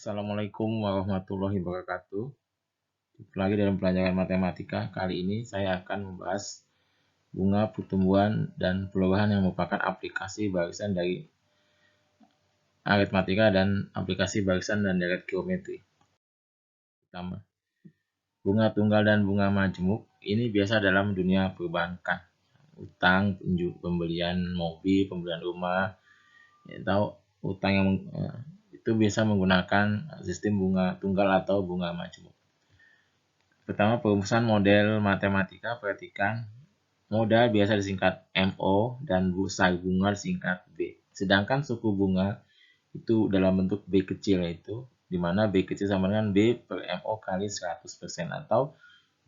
Assalamualaikum warahmatullahi wabarakatuh. Jumpa lagi dalam pelajaran matematika. Kali ini saya akan membahas bunga, pertumbuhan, dan perubahan yang merupakan aplikasi barisan dari aritmatika dan aplikasi barisan dan deret geometri. Pertama, bunga tunggal dan bunga majemuk ini biasa dalam dunia perbankan. Utang, pembelian mobil, pembelian rumah, atau utang yang itu biasa menggunakan sistem bunga tunggal atau bunga majemuk. Pertama, perumusan model matematika. Perhatikan, modal biasa disingkat MO dan besar bunga disingkat B. Sedangkan suku bunga itu dalam bentuk B kecil, yaitu di mana B kecil sama dengan B per MO kali 100% atau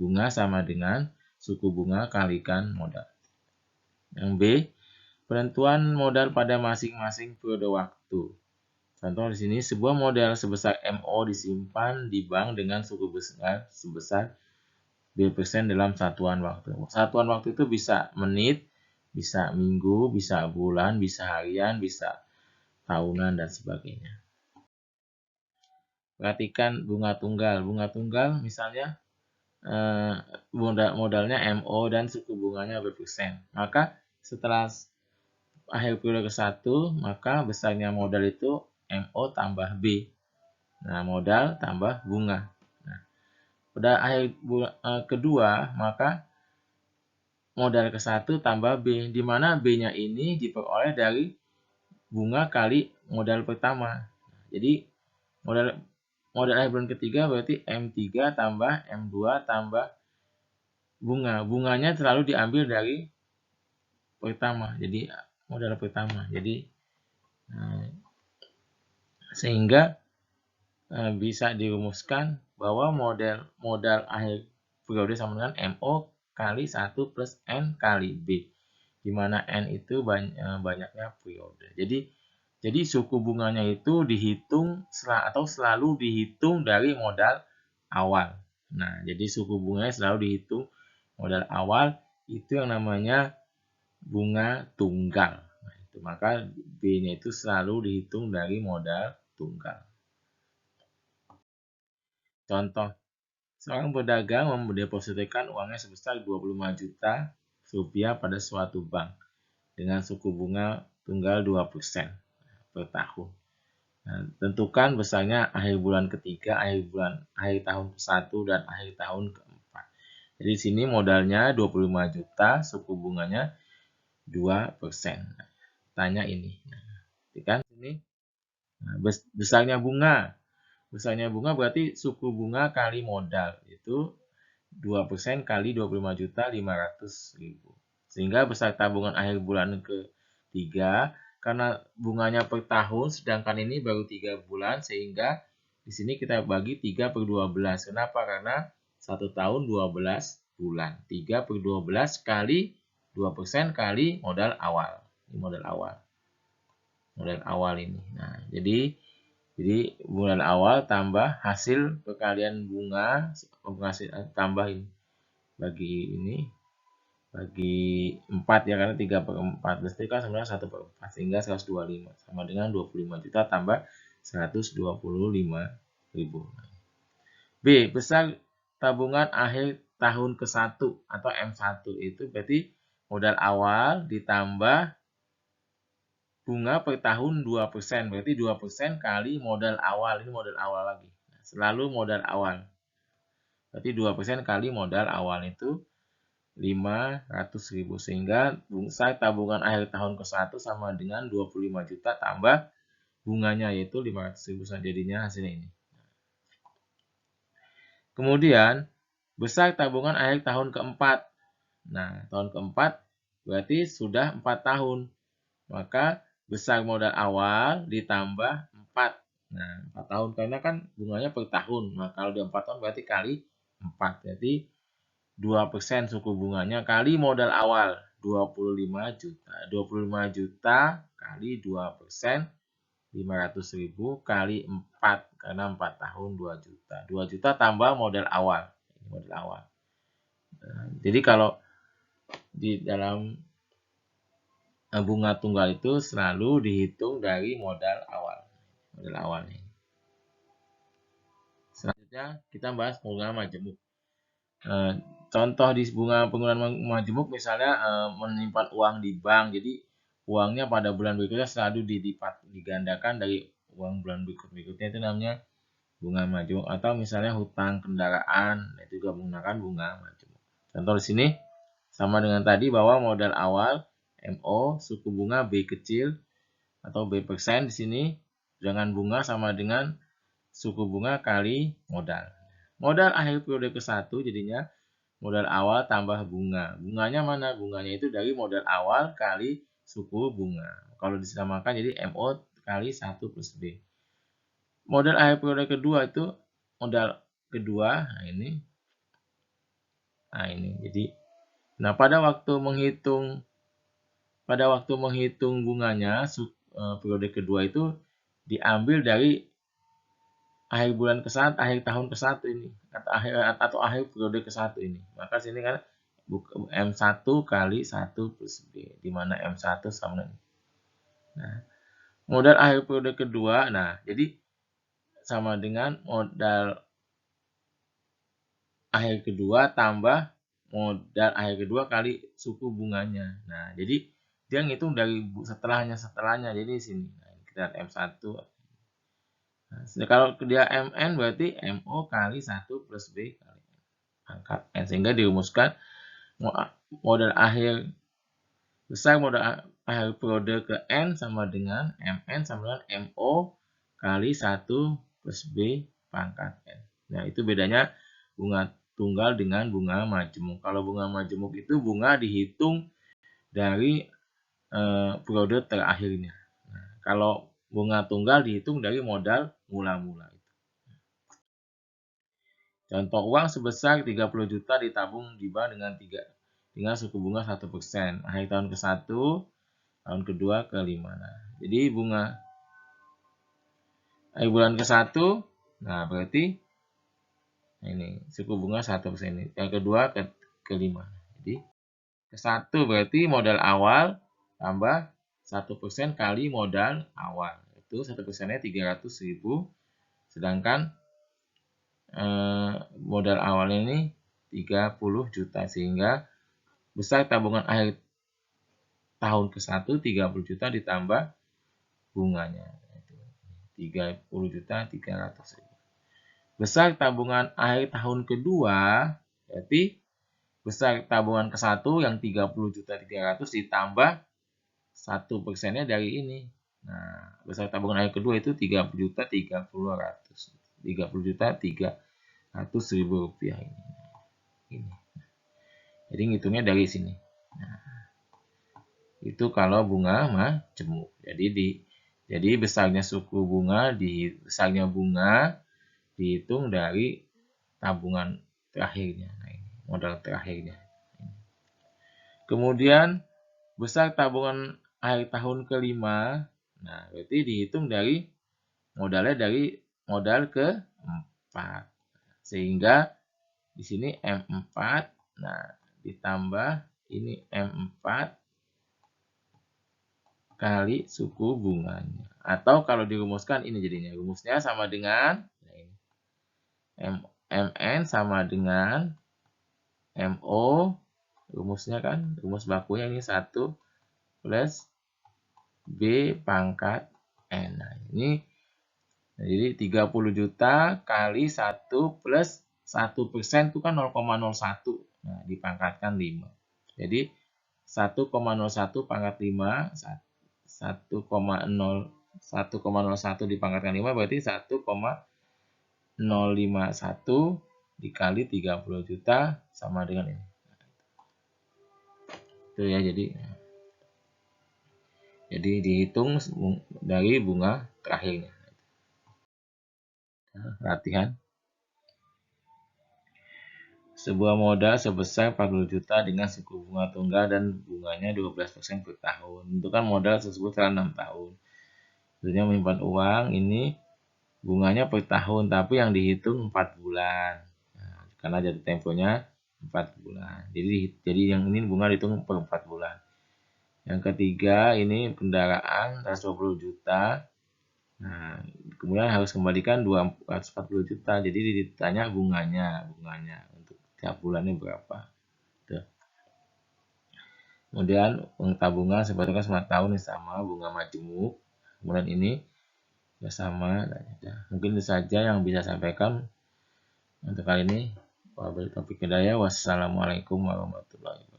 bunga sama dengan suku bunga kalikan modal. Yang B, penentuan modal pada masing-masing periode waktu. Contoh di sini, sebuah modal sebesar MO disimpan di bank dengan suku bunga sebesar B% dalam satuan waktu. Satuan waktu itu bisa menit, bisa minggu, bisa bulan, bisa harian, bisa tahunan, dan sebagainya. Perhatikan bunga tunggal. Bunga tunggal misalnya modalnya MO dan suku bunganya B%. Maka setelah akhir periode ke-1, maka besarnya modal itu MO tambah B. Nah, modal tambah bunga. Nah, pada akhir kedua, maka modal ke-1 tambah B, di mana B-nya ini diperoleh dari bunga kali modal pertama. Jadi modal akhir bulan ketiga berarti M3 tambah M2 tambah bunga. Bunganya selalu diambil dari pertama. Jadi modal pertama. Jadi sehingga bisa dirumuskan bahwa modal akhir periode sama dengan MO kali 1 plus N kali B, di mana N itu banyaknya periode. Jadi suku bunganya itu dihitung atau selalu dihitung dari modal awal. Nah, jadi suku bunganya selalu dihitung modal awal, itu yang namanya bunga tunggal. Nah, itu maka B-nya itu selalu dihitung dari modal tunggal. Contoh, seorang pedagang mendepositkan uangnya sebesar 25 juta rupiah pada suatu bank dengan suku bunga tunggal 2% per tahun. Nah, tentukan besarnya akhir bulan ketiga, akhir tahun ke-1 dan akhir tahun ke-4. Jadi di sini modalnya 25 juta, suku bunganya 2%. Tanya ini. Kan ini besarnya bunga. Besarnya bunga berarti suku bunga kali modal, itu 2% kali 25.500.000. Sehingga besar tabungan akhir bulan ketiga, karena bunganya per tahun, sedangkan ini baru 3 bulan, sehingga di sini kita bagi 3 per 12. Kenapa? Karena 1 tahun 12 bulan. 3 per 12 kali 2% kali modal awal. Ini modal awal. Modal awal ini. Nah, jadi bulan awal tambah hasil perkalian bunga, tambah ini bagi 4 ya, karena 3 per 4 berarti kan sebenarnya 1 per 4, sehingga 125 sama dengan 25 juta tambah 125.000. B, besar tabungan akhir tahun ke-1 atau M1, itu berarti modal awal ditambah bunga per tahun 2%, berarti 2% kali modal awal. Ini modal awal lagi. Selalu modal awal. Berarti 2% kali modal awal itu 500.000. Sehingga besar tabungan akhir tahun ke-1 sama dengan 25 juta tambah bunganya, yaitu 500.000. Jadinya hasilnya ini. Kemudian, besar tabungan akhir tahun ke-4. Nah, tahun ke-4 berarti sudah 4 tahun. Maka besar modal awal ditambah 4. Nah, 4 tahun karena kan bunganya per tahun. Nah, kalau dia 4 tahun berarti kali 4. Jadi 2% suku bunganya kali modal awal 25 juta. 25 juta kali 2%, 500.000 kali 4 karena 4 tahun 2 juta. 2 juta tambah modal awal. Ini modal awal. Nah, jadi kalau di dalam bunga tunggal itu selalu dihitung dari modal awal. Modal awal nih. selanjutnya kita bahas bunga majemuk. Contoh di bunga penggunaan majemuk misalnya menyimpan uang di bank, jadi uangnya pada bulan berikutnya selalu digandakan dari uang bulan berikutnya, itu namanya bunga majemuk. Atau misalnya hutang kendaraan, itu juga menggunakan bunga majemuk. Contoh di sini sama dengan tadi bahwa modal awal MO, suku bunga B kecil atau B persen, di sini dengan bunga sama dengan suku bunga kali modal. Modal akhir periode ke-1 jadinya modal awal tambah bunga. Bunganya mana? Bunganya itu dari modal awal kali suku bunga. Kalau disamakan jadi MO kali 1 plus B. Modal akhir periode kedua itu modal kedua. Nah ini. Jadi pada waktu menghitung bunganya periode kedua itu diambil dari akhir bulan ke-1, akhir tahun ke-1 ini, atau akhir periode ke-1 ini. Maka sini kan M1 kali 1 plus B, di mana M1 sama dengan. Nah, modal akhir periode kedua, nah jadi sama dengan modal akhir kedua tambah modal akhir kedua kali suku bunganya. Nah, jadi dia ngitung dari setelahnya. Jadi di sini. Nah, kita lihat M1. Nah, kalau dia MN berarti MO kali 1 plus B kali angkat N. Sehingga dirumuskan modal akhir besar modal akhir periode ke N sama dengan MN sama dengan MO kali 1 plus B pangkat N. Nah, itu bedanya bunga tunggal dengan bunga majemuk. Kalau bunga majemuk itu bunga dihitung dari periode terakhirnya. Nah, kalau bunga tunggal dihitung dari modal mula-mula. Contoh uang sebesar 30 juta ditabung di bank dengan suku bunga 1%. Akhir tahun ke-1, tahun kedua ke-5. Nah, jadi bunga akhir bulan ke-1, nah berarti ini suku bunga 1% ini. Yang kedua ke-5. Jadi ke-1 berarti modal awal tambah 1% kali modal awal. Itu 1%-nya 300.000. Sedangkan modal awal ini 30 juta, sehingga besar tabungan akhir tahun ke-1 30 juta ditambah bunganya 30 juta 300.000. Besar tabungan akhir tahun kedua berarti besar tabungan ke-1 yang 30 juta 300 ditambah 1%-nya dari ini. Nah, besar tabungan akhir kedua itu 30 juta 30 juta 300.000 rupiah ini. Jadi ngitungnya dari sini. Nah, itu kalau bunga majemuk. Jadi besarnya bunga dihitung dari tabungan terakhirnya. Nah, ini modal terakhirnya. Kemudian besar tabungan akhir tahun ke-5. Nah, berarti dihitung dari modal ke-4. Sehingga di sini M4, nah ditambah ini M4 kali suku bunganya. Atau kalau dirumuskan ini jadinya, rumusnya sama dengan MN sama dengan MO, rumusnya kan, rumus bakunya ini 1 plus B pangkat N. Nah, ini jadi 30 juta kali 1 plus 1% itu kan 0,01. Nah, dipangkatkan 5. Jadi 1,01 pangkat 5, 1,01 dipangkatkan 5 berarti 1,051 dikali 30 juta sama dengan ini. Itu ya, jadi dihitung dari bunga terakhirnya. Latihan. Sebuah modal sebesar 40 juta dengan suku bunga tunggal dan bunganya 12% per tahun. Itu kan modal tersebut selama 6 tahun. Tentunya menyimpan uang ini bunganya per tahun, tapi yang dihitung 4 bulan. Nah, karena jatuh temponya 4 bulan. Jadi yang ini bunga dihitung per 4 bulan. Yang ketiga ini kendaraan 120 juta. Nah, kemudian harus kembalikan 240 juta. Jadi ditanya bunganya untuk tiap bulannya berapa. Tuh. Kemudian uang tabungan sebetulnya 9 tahun sama bunga majemuk. Kemudian ini bersama. Mungkin itu saja yang bisa sampaikan untuk kali ini. Wabillahi taufiq hidayah. Wassalamualaikum warahmatullahi wabarakatuh.